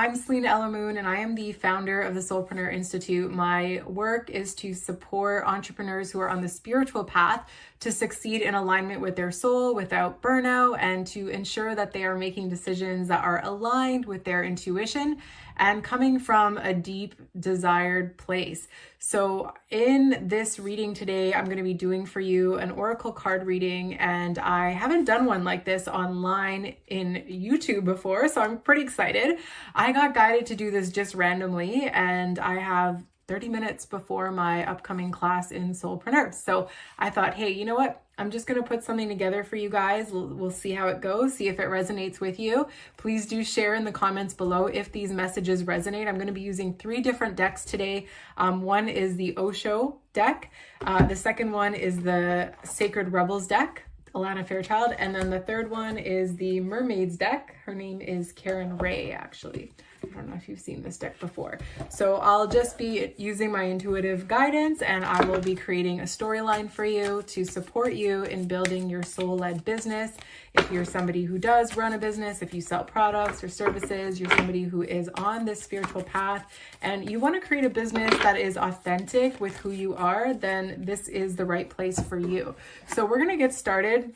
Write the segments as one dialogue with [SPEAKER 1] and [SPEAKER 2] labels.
[SPEAKER 1] I'm Selena Ella Moon, and I am the founder of the Soulpreneur Institute. My work is to support entrepreneurs who are on the spiritual path to succeed in alignment with their soul without burnout, and to ensure that they are making decisions that are aligned with their intuition and coming from a deep desired place. So in this reading today, I'm going to be doing for you an oracle card reading, and I haven't done one like this online in YouTube before, so I'm pretty excited. I got guided to do this just randomly, and I have 30 minutes before my upcoming class in Soulpreneur. So I thought, hey, you know what? I'm just going to put something together for you guys. We'll see how it goes, see if it resonates with you. Please do share in the comments below if these messages resonate. I'm going to be using 3 different decks today. One is the Osho deck. The second one is the Sacred Rebels deck, Alana Fairchild. And then the third one is the Mermaids deck. Her name is Karen Ray, actually. I don't know if you've seen this deck before. So I'll just be using my intuitive guidance, and I will be creating a storyline for you to support you in building your soul-led business. If you're somebody who does run a business, if you sell products or services, you're somebody who is on this spiritual path and you want to create a business that is authentic with who you are, then this is the right place for you. So we're going to get started.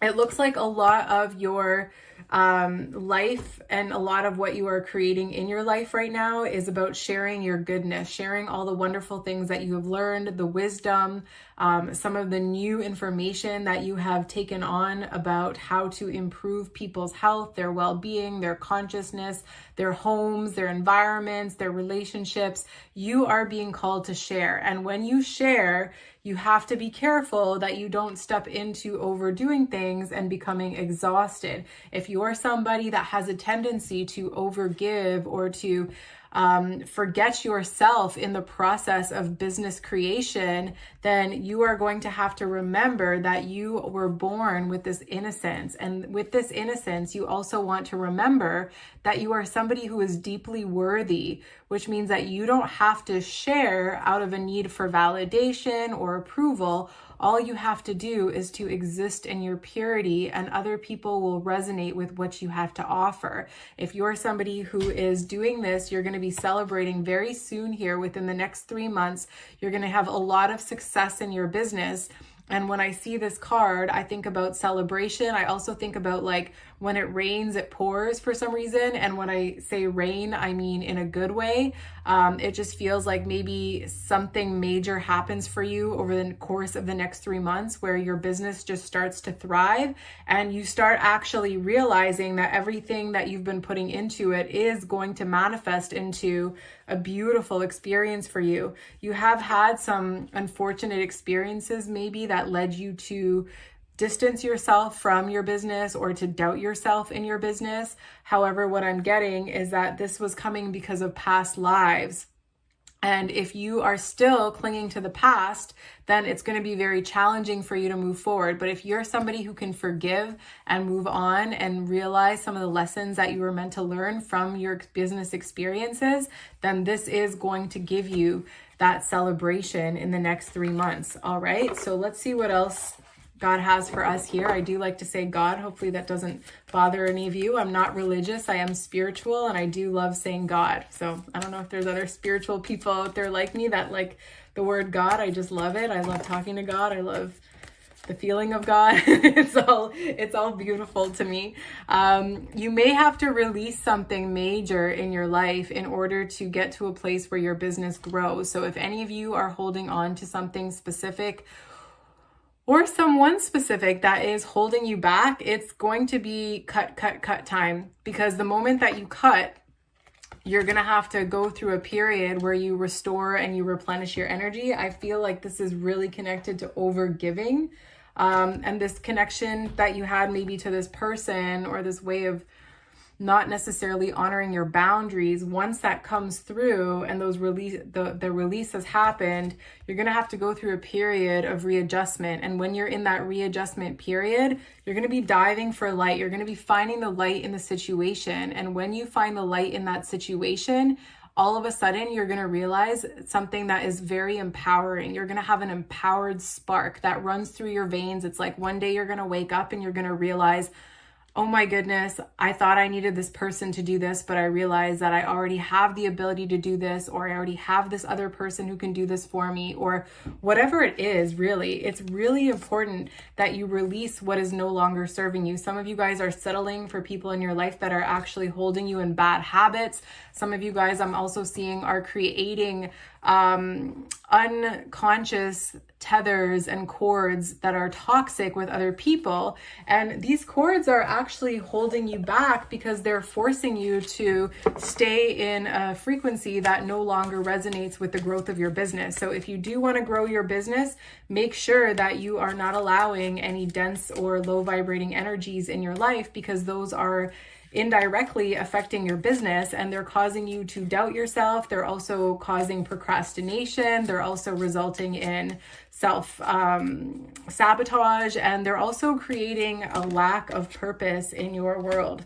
[SPEAKER 1] It looks like a lot of your life and a lot of what you are creating in your life right now is about sharing your goodness, sharing all the wonderful things that you have learned, the wisdom, some of the new information that you have taken on about how to improve people's health, their well-being, their consciousness, their homes, their environments, their relationships. You are being called to share. And when you share, you have to be careful that you don't step into overdoing things and becoming exhausted. If you're somebody that has a tendency to overgive or to forget yourself in the process of business creation, then you are going to have to remember that you were born with this innocence. And with this innocence, you also want to remember that you are somebody who is deeply worthy, which means that you don't have to share out of a need for validation or approval. All you have to do is to exist in your purity, and other people will resonate with what you have to offer. If you're somebody who is doing this, you're going to be celebrating very soon here within the next 3 months. You're going to have a lot of success in your business. And when I see this card, I think about celebration. I also think about like when it rains, it pours for some reason. And when I say rain, I mean in a good way. It just feels like maybe something major happens for you over the course of the next 3 months where your business just starts to thrive and you start actually realizing that everything that you've been putting into it is going to manifest into a beautiful experience for you. You have had some unfortunate experiences maybe that led you to distance yourself from your business or to doubt yourself in your business. However, what I'm getting is that this was coming because of past lives. And if you are still clinging to the past, then it's going to be very challenging for you to move forward. But if you're somebody who can forgive and move on and realize some of the lessons that you were meant to learn from your business experiences, then this is going to give you that celebration in the next 3 months. All right, so let's see what else God has for us here. I do like to say God. Hopefully that doesn't bother any of you. I'm not religious. I am spiritual, and I do love saying God. So I don't know if there's other spiritual people out there like me that like the word God. I just love it. I love talking to God. I love the feeling of God. It's all beautiful to me. You may have to release something major in your life in order to get to a place where your business grows. So if any of you are holding on to something specific or someone specific that is holding you back, it's going to be cut time. Because the moment that you cut, you're going to have to go through a period where you restore and you replenish your energy. I feel like this is really connected to overgiving. And this connection that you had maybe to this person or this way of not necessarily honoring your boundaries, once that comes through and those the release has happened, you're going to have to go through a period of readjustment. And when you're in that readjustment period, you're going to be diving for light. You're going to be finding the light in the situation. And when you find the light in that situation, all of a sudden you're going to realize something that is very empowering. You're going to have an empowered spark that runs through your veins. It's like one day you're going to wake up and you're going to realize, oh my goodness, I thought I needed this person to do this, but I realized that I already have the ability to do this, or I already have this other person who can do this for me, or whatever it is. Really, it's really important that you release what is no longer serving you. Some of you guys are settling for people in your life that are actually holding you in bad habits. Some of you guys, I'm also seeing, are creating unconscious tethers and cords that are toxic with other people. And these cords are actually holding you back because they're forcing you to stay in a frequency that no longer resonates with the growth of your business. So if you do want to grow your business, make sure that you are not allowing any dense or low vibrating energies in your life, because those are indirectly affecting your business, and they're causing you to doubt yourself. They're also causing procrastination. They're also resulting in self-sabotage, and they're also creating a lack of purpose in your world.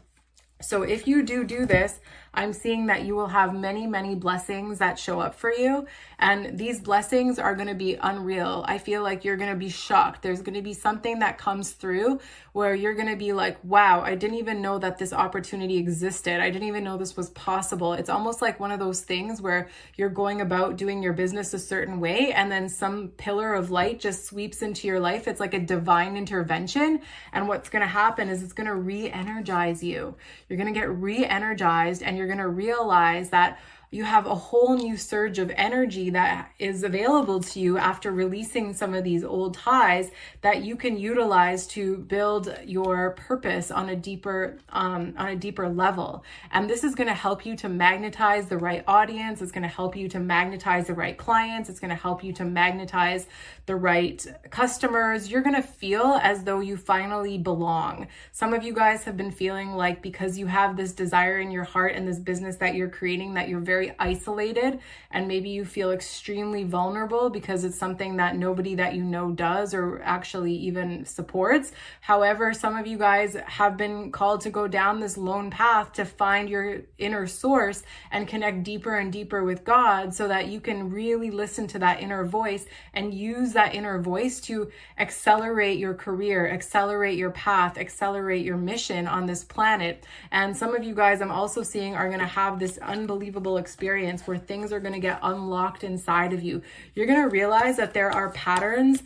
[SPEAKER 1] So if you do this, I'm seeing that you will have many, many blessings that show up for you. And these blessings are going to be unreal. I feel like you're going to be shocked. There's going to be something that comes through where you're going to be like, wow, I didn't even know that this opportunity existed. I didn't even know this was possible. It's almost like one of those things where you're going about doing your business a certain way, and then some pillar of light just sweeps into your life. It's like a divine intervention. And what's going to happen is it's going to re-energize you. You're going to get re-energized, and you're going to realize that you have a whole new surge of energy that is available to you after releasing some of these old ties that you can utilize to build your purpose on a deeper level. And this is going to help you to magnetize the right audience. It's going to help you to magnetize the right clients. It's going to help you to magnetize the right customers. You're going to feel as though you finally belong. Some of you guys have been feeling like, because you have this desire in your heart and this business that you're creating, that you're very isolated, and maybe you feel extremely vulnerable because it's something that nobody that you know does or actually even supports. However, some of you guys have been called to go down this lone path to find your inner source and connect deeper and deeper with God, so that you can really listen to that inner voice and use that inner voice to accelerate your career, accelerate your path, accelerate your mission on this planet. And some of you guys, I'm also seeing, are going to have this unbelievable experience where things are going to get unlocked inside of you. You're going to realize that there are patterns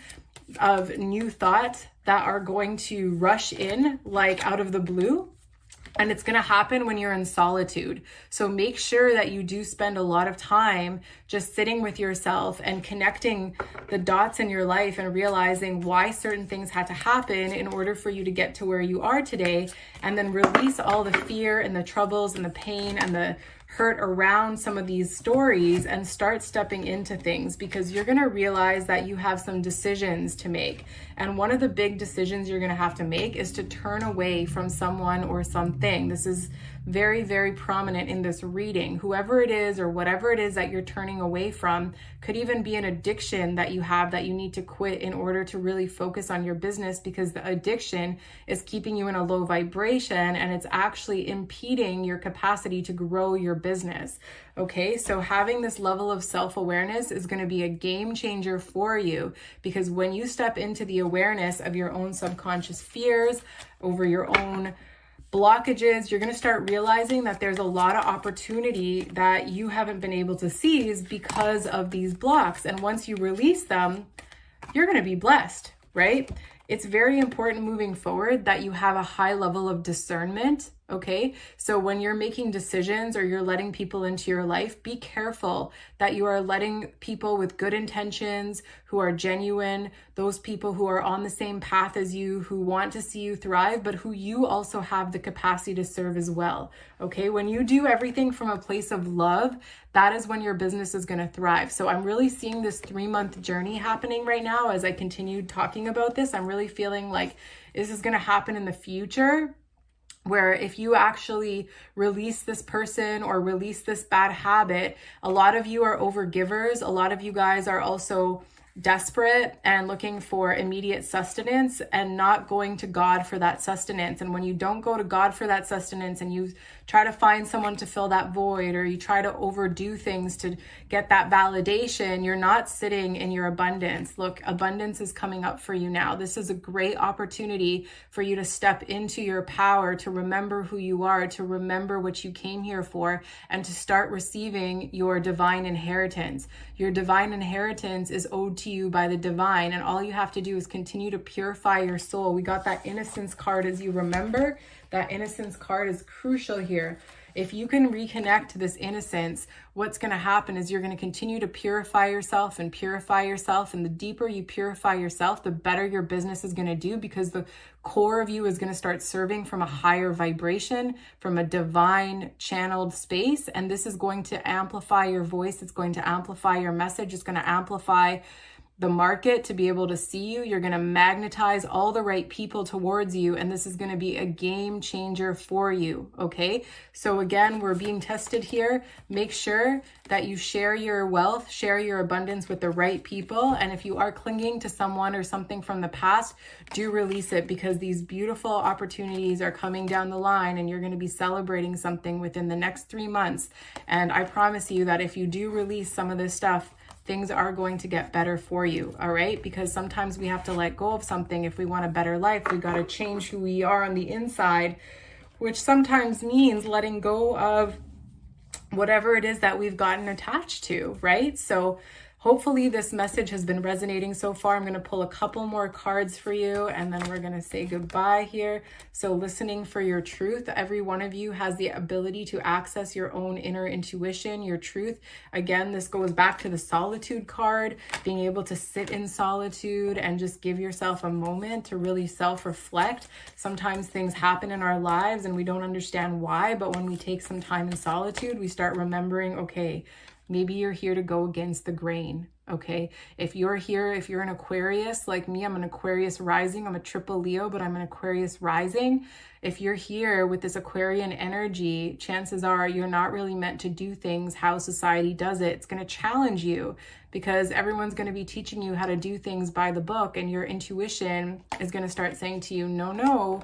[SPEAKER 1] of new thought that are going to rush in like out of the blue. And it's going to happen when you're in solitude. So make sure that you do spend a lot of time just sitting with yourself and connecting the dots in your life and realizing why certain things had to happen in order for you to get to where you are today. And then release all the fear and the troubles and the pain and the hurt around some of these stories and start stepping into things, because you're going to realize that you have some decisions to make. And one of the big decisions you're going to have to make is to turn away from someone or something. This is very, very prominent in this reading. Whoever it is or whatever it is that you're turning away from could even be an addiction that you have that you need to quit in order to really focus on your business, because the addiction is keeping you in a low vibration and it's actually impeding your capacity to grow your business. Okay, so having this level of self-awareness is going to be a game changer for you, because when you step into the awareness of your own subconscious fears over your own blockages, you're going to start realizing that there's a lot of opportunity that you haven't been able to seize because of these blocks. And once you release them, you're going to be blessed, right? It's very important moving forward that you have a high level of discernment. Okay, so when you're making decisions or you're letting people into your life, be careful that you are letting people with good intentions, who are genuine, those people who are on the same path as you, who want to see you thrive, but who you also have the capacity to serve as well. Okay, when you do everything from a place of love, that is when your business is going to thrive. So I'm really seeing this 3-month journey happening right now as I continue talking about this. I'm really feeling like this is going to happen in the future, where if you actually release this person or release this bad habit, a lot of you are overgivers. A lot of you guys are also desperate and looking for immediate sustenance and not going to God for that sustenance. And when you don't go to God for that sustenance and you try to find someone to fill that void, or you try to overdo things to get that validation, you're not sitting in your abundance. Look, abundance is coming up for you now. This is a great opportunity for you to step into your power, to remember who you are, to remember what you came here for, and to start receiving your divine inheritance. Your divine inheritance is owed to you by the divine, and all you have to do is continue to purify your soul. We got that innocence card, as you remember. That innocence card is crucial here. If you can reconnect to this innocence, what's going to happen is you're going to continue to purify yourself and purify yourself. And the deeper you purify yourself, the better your business is going to do, because the core of you is going to start serving from a higher vibration, from a divine channeled space. And this is going to amplify your voice. It's going to amplify your message. It's going to amplify the market to be able to see you. You're going to magnetize all the right people towards you, and this is going to be a game changer for you. Okay, so again, we're being tested here. Make sure that you share your wealth, share your abundance with the right people. And if you are clinging to someone or something from the past, do release it, because these beautiful opportunities are coming down the line, and you're going to be celebrating something within the next 3 months. And I promise you that if you do release some of this stuff, things are going to get better for you, all right? Because sometimes we have to let go of something if we want a better life. We got to change who we are on the inside, which sometimes means letting go of whatever it is that we've gotten attached to, right? So hopefully this message has been resonating so far. I'm going to pull a couple more cards for you, and then we're going to say goodbye here. So listening for your truth. Every one of you has the ability to access your own inner intuition, your truth. Again, this goes back to the Solitude card, being able to sit in solitude and just give yourself a moment to really self-reflect. Sometimes things happen in our lives and we don't understand why, but when we take some time in solitude, we start remembering, okay, maybe you're here to go against the grain, okay? If you're here, if you're an Aquarius like me, I'm an Aquarius rising, I'm a triple Leo, but I'm an Aquarius rising. If you're here with this Aquarian energy, chances are you're not really meant to do things how society does it. It's going to challenge you, because everyone's going to be teaching you how to do things by the book, and your intuition is going to start saying to you, no,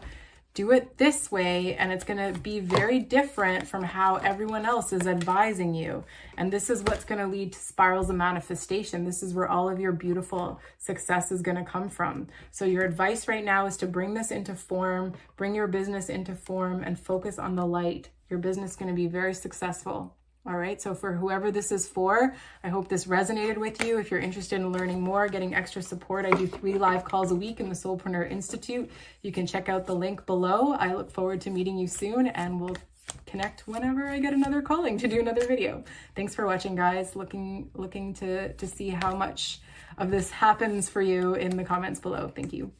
[SPEAKER 1] do it this way, and it's going to be very different from how everyone else is advising you. And this is what's going to lead to spirals of manifestation. This is where all of your beautiful success is going to come from. So your advice right now is to bring this into form, bring your business into form, and focus on the light. Your business is going to be very successful. All right, so for whoever this is for, I hope this resonated with you. If you're interested in learning more, getting extra support, I do 3 live calls a week in the Soulpreneur Institute. You can check out the link below. I look forward to meeting you soon, and we'll connect whenever I get another calling to do another video. Thanks for watching, guys. Looking to see how much of this happens for you in the comments below. Thank you.